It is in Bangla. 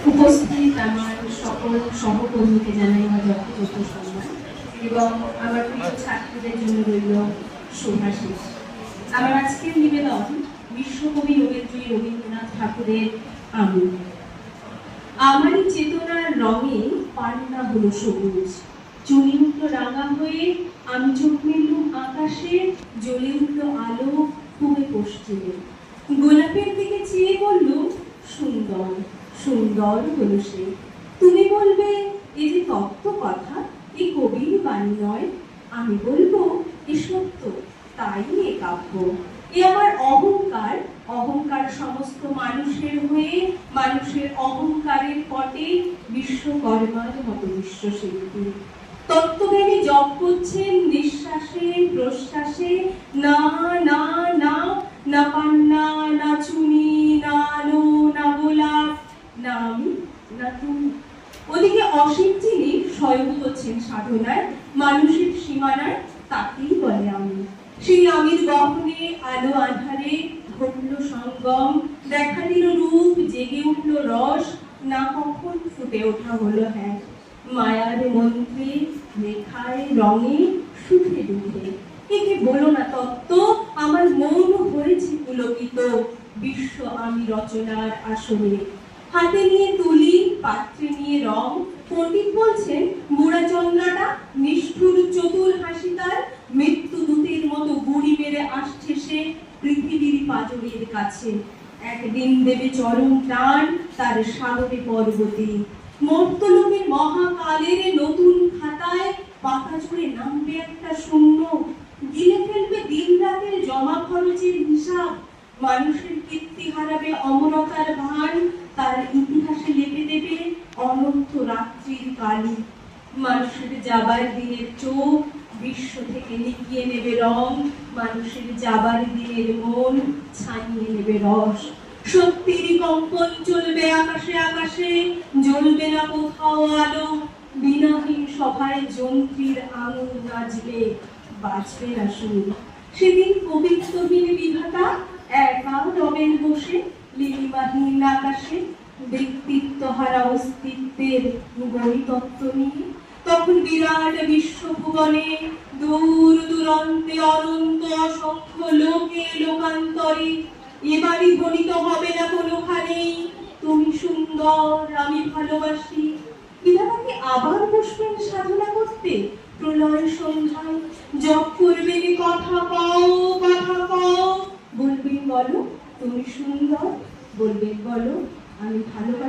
উপস্থিত আমার সকল সহকর্মীকে জানাই আমার যথাযথ সম্মান এবং আমার প্রিয় ছাত্রীদের জন্য রইল শুভাশিস। আমার আজকের নিবেদন বিশ্বকবি কবি রবীন্দ্রনাথ ঠাকুরের আমি। আমারই চেতনার রঙে পান্না হলো সবুজ, চুনি উঠল রাঙা হয়ে, আমি চোখ মেললুম আকাশে, জ্বলে উঠল আলো পূবে পশ্চিমে। গোলাপের দিকে চেয়ে বললুম সুন্দর সুন্দর হলো সে। তুমি বলবে এ যে তত্ত্ব কথা, এ কবির বাণী নয়। আমি বলবো এ সত্য, তাই এ কাব্য। এ আমার অহংকার, অহংকার সমস্ত মানুষের হয়ে, মানুষের অহংকারের পটে বিশ্বকর্মার মতো বিশ্বশিল্পী। তত্ত্বজ্ঞানী জপ করছেন নিঃশ্বাসে প্রশ্বাসে, না না না, না পান্না, না চুনি, না আলো, না গোলাপ, না আমি, না তুমি। ওদিকে অসীম যিনি স্বয়ং হচ্ছেন সাধনায়, মানুষের সীমানায়, তাকেই বলে আমি। সেই আমির গহনে আলো আধারে ঘটল সঙ্গম, দেখা দিল রূপ, জেগে উঠল রস, না কখন ফুটে ওঠা হলো হ্যাঁ। মায়ার মন্ত্রে, রেখায়, রঙে, সুখে দুঃখে। একে বলো না তত্ত্ব, আমার মন হয়েছে পুলকিত বিশ্ব আমি রচনার আসরে। হাতে নিয়ে তুলি, পাত্রে নিয়ে রং, পণ্ডিত বলছেন বুড়া চন্দ্রাটা, নিষ্ঠুর চতুর হাসি তার, মৃত্যু দূতের মতো গুড়ি মেরে আসছে সে পৃথিবীর পাজরের কাছে। একদিন দেবে চরম টান তার সাগরে পর্বতে, মর্তলোকের মহাকালের নতুন খাতায় পাতা জুড়ে নামবে একটা শূন্য, গিলে ফেলবে দিন রাতের জমা খরচের হিসাব। মানুষের কীর্তি হারাবে অমরতার ভান, তার ইতিহাসে লেপে দেবে অনন্ত রাত্রির কালি। মানুষের যাবার দিনের চোখ বিশ্ব থেকে লিখিয়ে নেবে রং, মানুষের যাবার দিনের মন ছানিয়ে নেবে রস। সত্যির কম্পন চলবে আকাশে আকাশে, জ্বলবে না কোথাও আলো, বিনাহীন সভায় যন্ত্রীর আঙুল নাচবে, বাজবে না সুর। সেদিন কবিত্বহীন বিধাতা একা রবেন বসে লীলিমাহীন আকাশে, ব্যক্তিত্বহারা অস্তিত্বের গণিতত্ত্ব নিয়ে। তখন বিরাট বিশ্বভুবনে দূর দূরান্তে অনন্ত অসংখ্য লোকে লোকান্তরে এবারই গণিত হবে না কোনোখানেই তুমি সুন্দর আমি ভালোবাসি। বিধাতাকে আবার বসবেন সাধনা করতে প্রলয় সন্ধ্যায়, জপ করবেন কথা কও কথা কও, বলবেন বলো তুমি সুন্দর, বলবেন বলো আমি ভালোবাসি।